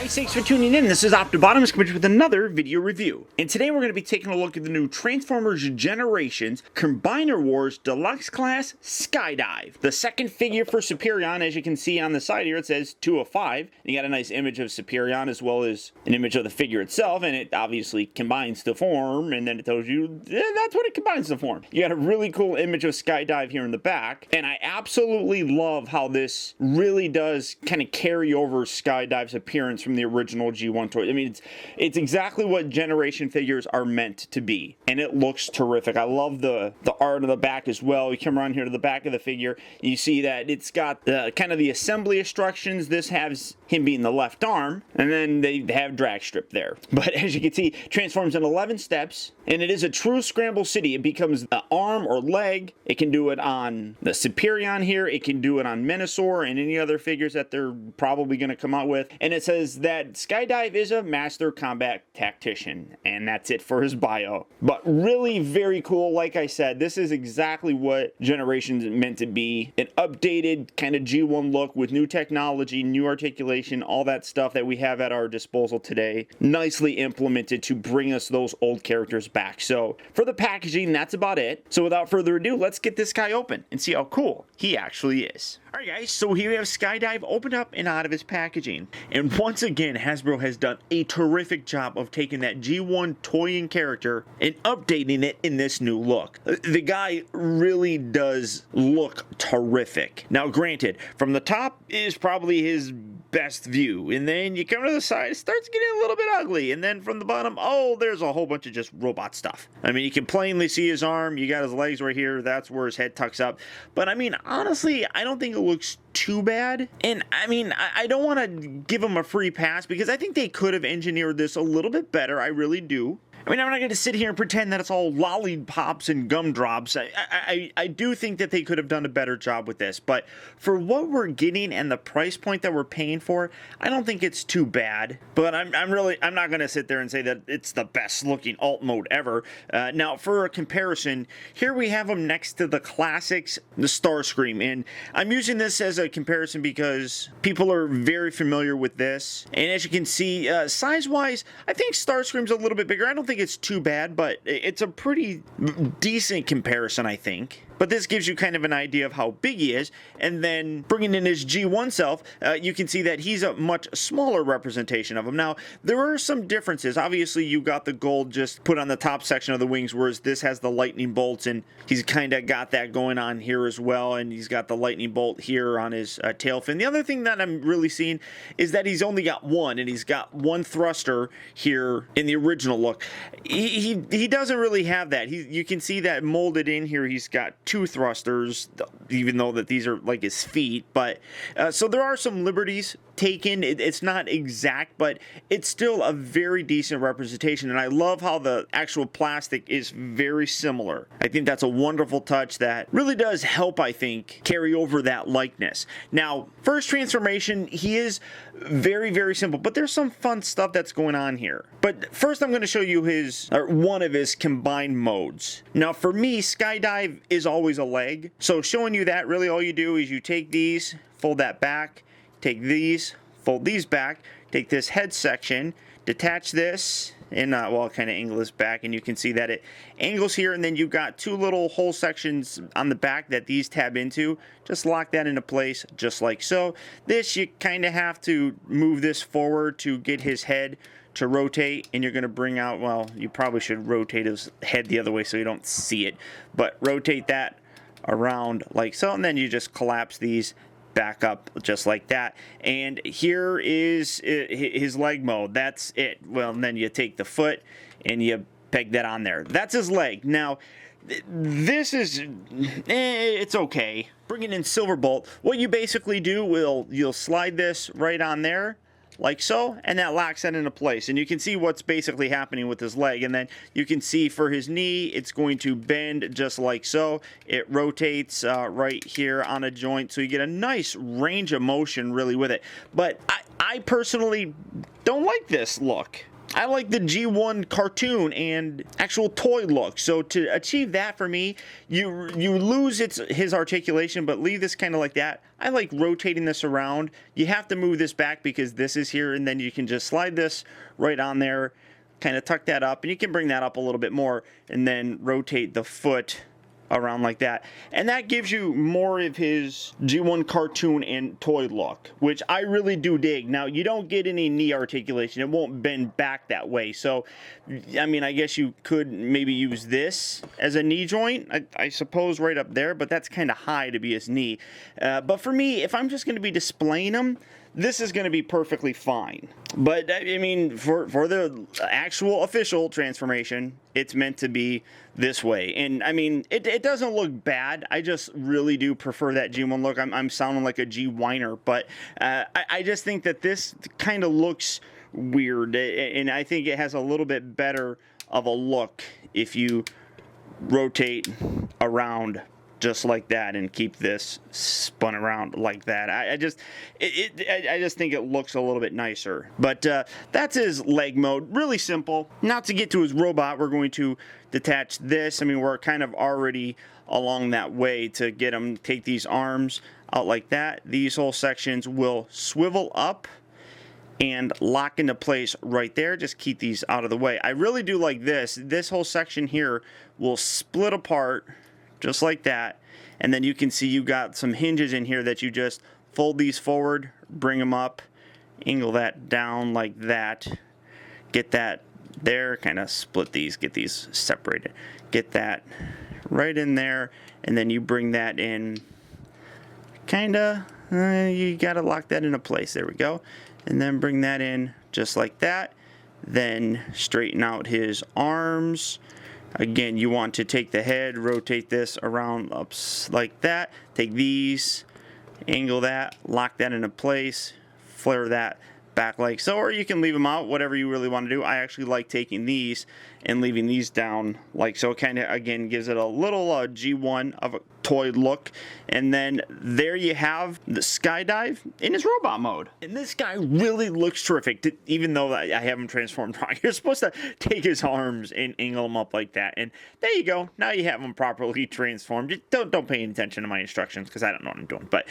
Guys, thanks for tuning in. This is OPTIBOTIMUS coming with another video review. And today we're going to be taking a look at the new Transformers Generations Combiner Wars Deluxe Class Skydive. The second figure for Superion, as you can see on the side here, it says 2 of 5. You got a nice image of Superion as well as an image of the figure itself, and it obviously combines to form, and then it tells you that's what it combines to form. You got a really cool image of Skydive here in the back, and I absolutely love how this really does kind of carry over Skydive's appearance from the original G1 toy. I mean, it's exactly what Generation figures are meant to be, and it looks terrific. I love the art of the back as well. You come around here to the back of the figure, you see that it's got kind of the assembly instructions. This has him being the left arm, and then they have drag strip there. But as you can see, transforms in 11 steps, and it is a true scramble city. It becomes the arm or leg. It can do it on the Superion here. It can do it on Menasor and any other figures that they're probably going to come out with. And it says that Skydive is a master combat tactician, and that's it for his bio. But really very cool. Like I said, this is exactly what Generations is meant to be. An updated kind of G1 look with new technology, new articulation, all that stuff that we have at our disposal today. Nicely implemented to bring us those old characters back. So for the packaging, that's about it. So without further ado, let's get this guy open and see how cool he actually is. Alright guys, so here we have Skydive opened up and out of his packaging. And once again, Hasbro has done a terrific job of taking that G1 toying character and updating it in this new look. The guy really does look terrific. Now granted, from the top is probably his best view, and then you come to the side, it starts getting a little bit ugly, and then from the bottom, oh, there's a whole bunch of just robot stuff. I mean, you can plainly see his arm, you got his legs right here, that's where his head tucks up, but I mean, honestly, I don't think it looks too bad. And I mean, I don't want to give him a free pass because I think they could have engineered this a little bit better. I really do. I mean, I'm not going to sit here and pretend that it's all lollipops and gumdrops. I do think that they could have done a better job with this, but for what we're getting and the price point that we're paying for, I don't think it's too bad. But I'm not going to sit there and say that it's the best looking alt mode ever. Now, for a comparison, here we have them next to the classics, the Starscream, and I'm using this as a comparison because people are very familiar with this. And as you can see, size-wise, I think Starscream's a little bit bigger. I don't think it's too bad, but it's a pretty decent comparison, I think. But this gives you kind of an idea of how big he is, and then bringing in his G1 self, you can see that he's a much smaller representation of him. Now, there are some differences. Obviously, you got the gold just put on the top section of the wings, whereas this has the lightning bolts, and he's kind of got that going on here as well, and he's got the lightning bolt here on his tail fin. The other thing that I'm really seeing is that he's only got one, and he's got one thruster here in the original look. He doesn't really have that. You can see that molded in here. He's got 2 thrusters, even though that these are like his feet, but so there are some liberties taken. It's not exact, but it's still a very decent representation, and I love how the actual plastic is very similar. I think that's a wonderful touch that really does help, I think, carry over that likeness. Now, first transformation, he is very, very simple, but there's some fun stuff that's going on here. But first, I'm going to show you one of his combined modes. Now, for me, Skydive is always a leg, so showing you that, really all you do is you take these, fold that back, take these, fold these back, take this head section, detach this, and well, kind of angle this back, and you can see that it angles here, and then you've got 2 little hole sections on the back that these tab into. Just lock that into place, just like so. This, you kind of have to move this forward to get his head to rotate, and you're going to bring out, well, you probably should rotate his head the other way so you don't see it, but rotate that around like so, and then you just collapse these back up just like that, and here is his leg mode. That's it. Well, and then you take the foot and you peg that on there. That's his leg. Now this is it's okay. Bringing in Silverbolt, what you basically do, you'll slide this right on there like so, and that locks that into place, and you can see what's basically happening with his leg. And then you can see for his knee, it's going to bend just like so. It rotates right here on a joint, so you get a nice range of motion really with it. But I personally don't like this look. I like the G1 cartoon and actual toy look. So to achieve that for me, you lose his articulation, but leave this kind of like that. I like rotating this around. You have to move this back because this is here, and then you can just slide this right on there, kind of tuck that up, and you can bring that up a little bit more, and then rotate the foot around like that, and that gives you more of his G1 cartoon and toy look, which I really do dig. Now, you don't get any knee articulation. It won't bend back that way. So, I mean, I guess you could maybe use this as a knee joint, I suppose, right up there, but that's kind of high to be his knee. But for me, if I'm just going to be displaying him, this is going to be perfectly fine. But, I mean, for the actual official transformation, it's meant to be this way. And, I mean, it doesn't look bad. I just really do prefer that G1 look. I'm sounding like a G-whiner, but I just think that this kind of looks weird. And I think it has a little bit better of a look if you rotate around just like that and keep this spun around like that. I just think it looks a little bit nicer. But that's his leg mode. Really simple. Now to get to his robot, we're going to detach this. I mean, we're kind of already along that way to get him. Take these arms out like that. These whole sections will swivel up and lock into place right there. Just keep these out of the way. I really do like this. This whole section here will split apart just like that, and then you can see you got some hinges in here that you just fold these forward, bring them up, angle that down like that, get that there, kind of split these, get these separated, get that right in there, and then you bring that in, you gotta lock that into place, there we go, and then bring that in just like that, then straighten out his arms. Again, you want to take the head, rotate this around up like that, take these, angle that, lock that into place, flare that back like so, or you can leave them out, whatever you really want to do. I actually like taking these and leaving these down like so. Kind of, again, gives it a little G1 of a toy look. And then there you have the Skydive in his robot mode. And this guy really looks terrific, even though I have him transformed wrong. You're supposed to take his arms and angle them up like that. And there you go. Now you have him properly transformed. Just don't pay any attention to my instructions because I don't know what I'm doing. But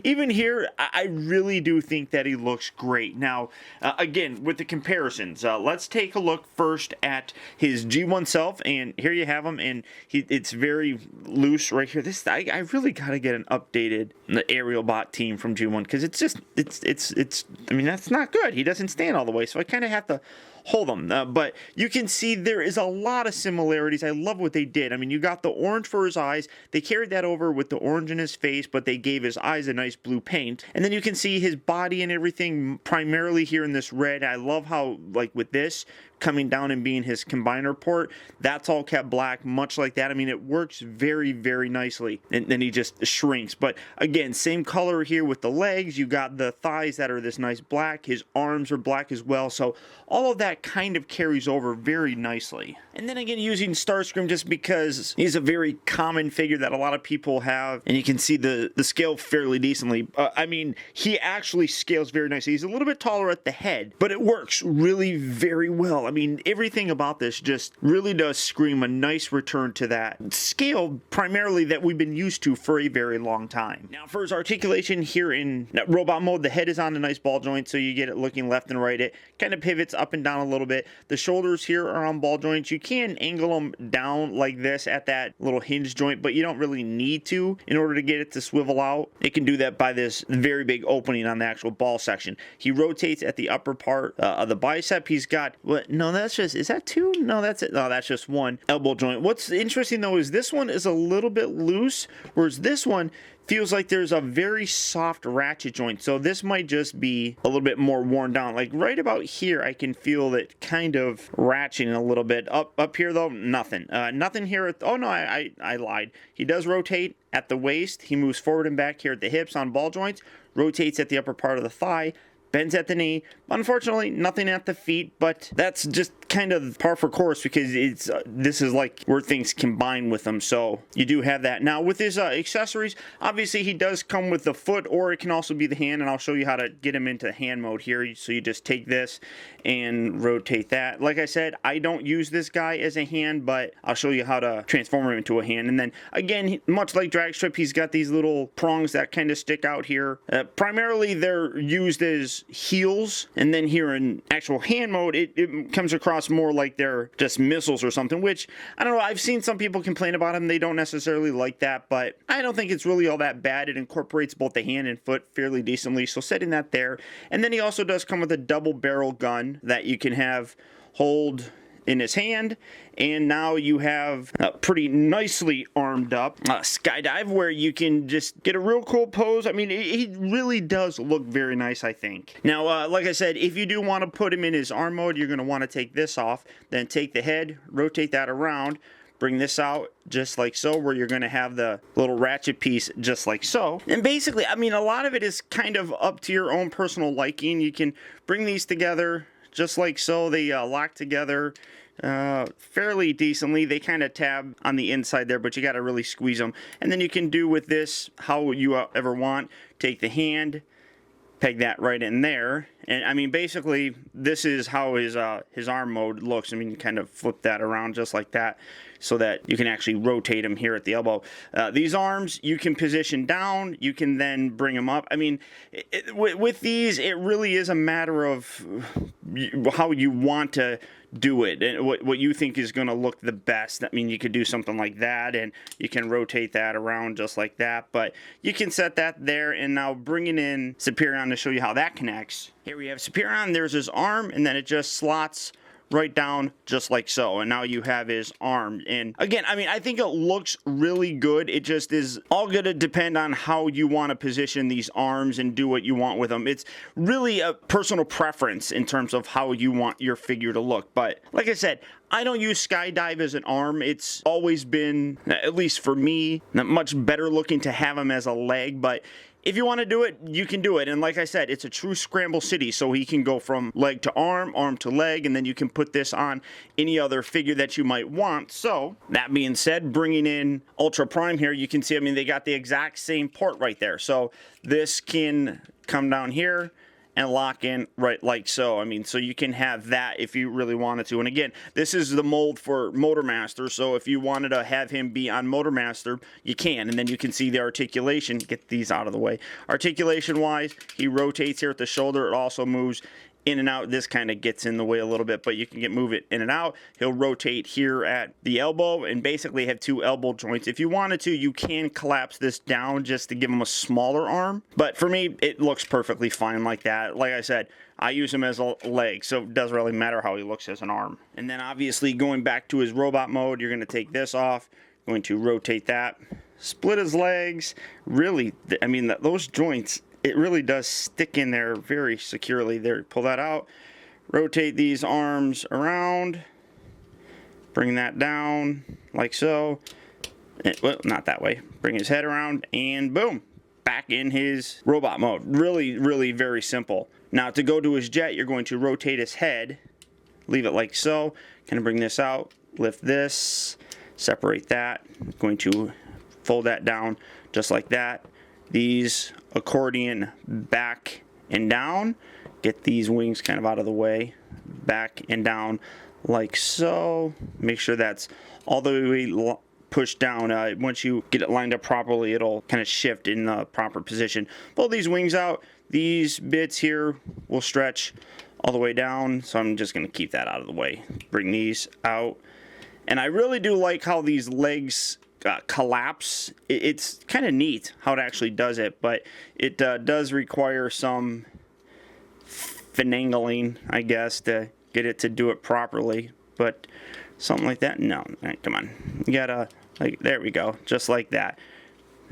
even here, I really do think that he looks great. Now, again, with the comparisons, let's take a look first at his G1 self, and here you have him, and it's very loose right here. This I really gotta get an updated aerial bot team from G1 because it's I mean, that's not good. He doesn't stand all the way, so I kind of have to hold them. But you can see there is a lot of similarities. I love what they did. I mean, you got the orange for his eyes. They carried that over with the orange in his face, but they gave his eyes a nice blue paint. And then you can see his body and everything primarily here in this red. I love how, like with this, coming down and being his combiner port, that's all kept black, much like that. I mean, it works very, very nicely. And then he just shrinks. But again, same color here with the legs. You got the thighs that are this nice black. His arms are black as well. So all of that kind of carries over very nicely. And then again, using Starscream just because he's a very common figure that a lot of people have. And you can see the scale fairly decently. I mean, he actually scales very nicely. He's a little bit taller at the head, but it works really very well. I mean, everything about this just really does scream a nice return to that scale primarily that we've been used to for a very long time. Now, for his articulation here in robot mode, the head is on a nice ball joint, so you get it looking left and right. It kind of pivots up and down a little bit. The shoulders here are on ball joints. You can angle them down like this at that little hinge joint, but you don't really need to in order to get it to swivel out. It can do that by this very big opening on the actual ball section. He rotates at the upper part of the bicep. He's got, what? No, that's just, is that two? No, that's it. No, that's just one elbow joint. What's interesting though is this one is a little bit loose, whereas this one feels like there's a very soft ratchet joint. So this might just be a little bit more worn down. Like right about here, I can feel it kind of ratcheting a little bit. Up here though, nothing. Nothing here. Oh no, I lied. He does rotate at the waist. He moves forward and back here at the hips on ball joints. Rotates at the upper part of the thigh. Bends at the knee. Unfortunately, nothing at the feet, but that's just kind of par for course because it's this is like where things combine with them, so you do have that. Now with his accessories, obviously he does come with the foot, or it can also be the hand, and I'll show you how to get him into hand mode here. So you just take this and rotate that. Like I said, I don't use this guy as a hand, but I'll show you how to transform him into a hand. And then again, much like Dragstrip, he's got these little prongs that kind of stick out here. Primarily they're used as heels, and then here in actual hand mode it comes across more like they're just missiles or something, which I don't know, I've seen some people complain about them. They don't necessarily like that, but I don't think it's really all that bad. It incorporates both the hand and foot fairly decently, so setting that there. And then he also does come with a double barrel gun that you can have hold in his hand, and now you have a pretty nicely armed up Skydive where you can just get a real cool pose. I mean, he really does look very nice, I think. Now, like I said, if you do want to put him in his arm mode, you're going to want to take this off, then take the head, rotate that around, bring this out just like so, where you're going to have the little ratchet piece just like so. And basically, I mean, a lot of it is kind of up to your own personal liking. You can bring these together just like so. They lock together fairly decently. They kind of tab on the inside there, but you got to really squeeze them. And then you can do with this how you ever want. Take the hand, peg that right in there, and I mean basically this is how his arm mode looks. I mean, you kind of flip that around just like that so that you can actually rotate him here at the elbow. These arms you can position down, you can then bring them up. I mean, with these it really is a matter of how you want to do it and what you think is going to look the best. I mean, you could do something like that, and you can rotate that around just like that, but you can set that there. And now bringing in Superion to show you how that connects. Here we have Superion, there's his arm, and then it just slots right down just like so, and now you have his arm. And again, I mean, I think it looks really good. It just is all gonna depend on how you want to position these arms and do what you want with them. It's really a personal preference in terms of how you want your figure to look. But like I said, I don't use Skydive as an arm. It's always been, at least for me, much better looking to have him as a leg. But if you want to do it, you can do it. And like I said, it's a true scramble city, so he can go from leg to arm to leg, and then you can put this on any other figure that you might want. So that being said, bringing in Ultra Prime here, you can see, I mean, they got the exact same port right there. So this can come down here and lock in right like so. I mean, so you can have that if you really wanted to. And again, this is the mold for Motormaster, so if you wanted to have him be on Motormaster, you can. And then you can see the articulation. Get these out of the way. Articulation wise, he rotates here at the shoulder. It also moves in and out. This kind of gets in the way a little bit, but you can move it in and out. He'll rotate here at the elbow and basically have two elbow joints. If you wanted to, you can collapse this down just to give him a smaller arm, but for me it looks perfectly fine like that. Like I said, I use him as a leg, so it doesn't really matter how he looks as an arm. And then obviously going back to his robot mode, you're going to take this off, going to rotate that, split his legs. Really, I mean, those joints, it really does stick in there very securely. There, pull that out, rotate these arms around, bring that down like so. Well, not that way. Bring his head around, and boom, back in his robot mode. Really, really very simple. Now to go to his jet, you're going to rotate his head, leave it like so. Kind of bring this out, lift this, separate that. Going to fold that down just like that. These accordion back and down. Get these wings kind of out of the way, back and down like so. Make sure that's all the way pushed down. Once you get it lined up properly, it'll kind of shift in the proper position. Pull these wings out. These bits here will stretch all the way down, so I'm just going to keep that out of the way. Bring these out. And I really do like how these legs collapse. It's kind of neat how it actually does it, but it does require some finagling, I guess, to get it to do it properly. But something like that, no. All right, come on, you gotta, like, there we go, just like that.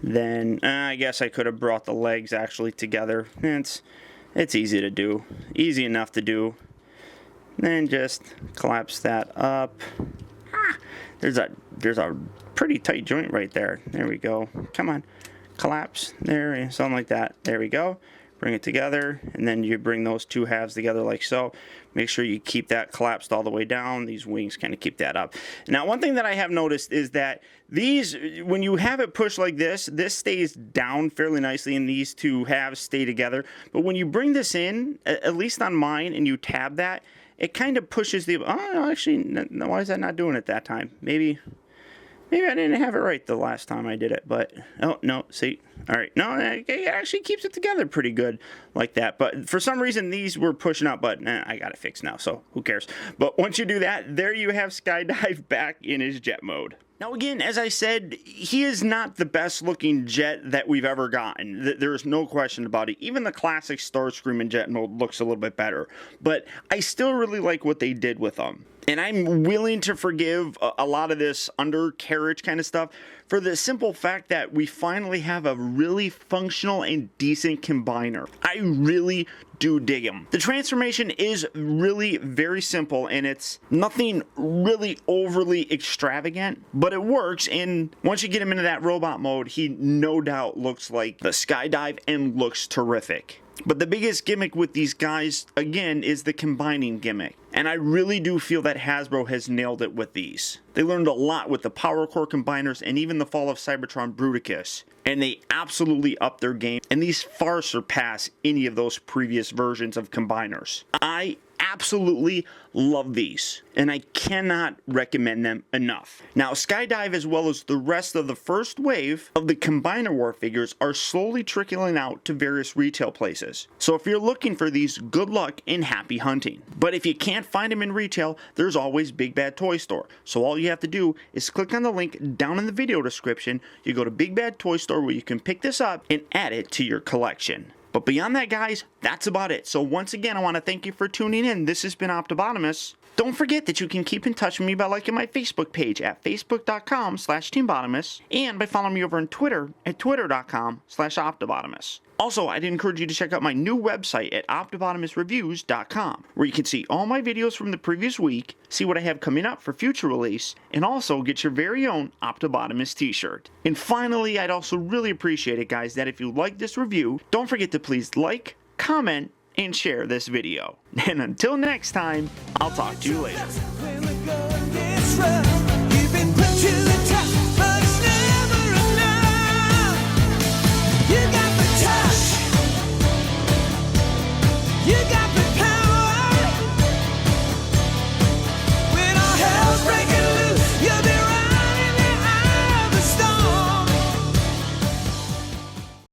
Then I guess I could have brought the legs actually together. It's easy to do, easy enough to do. Then just collapse that up. There's a pretty tight joint right there. There we go. Come on, collapse there, something like that. There we go. bring it together, and then you bring those two halves together like so. Make sure you keep that collapsed all the way down. These wings kind of keep that up. Now, one thing that I have noticed is that these, when you have it pushed like this stays down fairly nicely, and these two halves stay together. But when you bring this in, at least on mine, and you tab that, it kind of pushes the, oh, actually, no, why is that not doing it that time? Maybe I didn't have it right the last time I did it, but, oh, no, see, all right, no, it actually keeps it together pretty good like that, but for some reason, these were pushing up, but I got it fixed now, so who cares? But once you do that, there you have Skydive back in his jet mode. Now again, as I said, he is not the best looking jet that we've ever gotten. There's no question about it. Even the classic Starscream in jet mode looks a little bit better, but I still really like what they did with them. And I'm willing to forgive a lot of this undercarriage kind of stuff for the simple fact that we finally have a really functional and decent combiner. I really do dig him. The transformation is really very simple, and it's nothing really overly extravagant, but it works. And once you get him into that robot mode, he no doubt looks like the Skydive and looks terrific. But the biggest gimmick with these guys, again, is the combining gimmick. And I really do feel that Hasbro has nailed it with these. They learned a lot with the Power Core combiners and even the Fall of Cybertron Bruticus. And they absolutely upped their game. And these far surpass any of those previous versions of combiners. I absolutely love these, and I cannot recommend them enough. Now, Skydive, as well as the rest of the first wave of the Combiner War figures, are slowly trickling out to various retail places. So if you're looking for these, good luck and happy hunting. But if you can't find them in retail, there's always Big Bad Toy Store. So all you have to do is click on the link down in the video description. You go to Big Bad Toy Store where you can pick this up and add it to your collection. But beyond that, guys, that's about it. So once again, I want to thank you for tuning in. This has been OPTIBOTIMUS. Don't forget that you can keep in touch with me by liking my Facebook page at facebook.com/TeamBotimus and by following me over on Twitter at twitter.com/OPTIBOTIMUS. Also, I'd encourage you to check out my new website at OPTIBOTIMUSreviews.com, where you can see all my videos from the previous week, see what I have coming up for future release, and also get your very own OPTIBOTIMUS t-shirt. And finally, I'd also really appreciate it, guys, that if you like this review, don't forget to please like, comment, and share this video. And until next time, I'll talk to you later.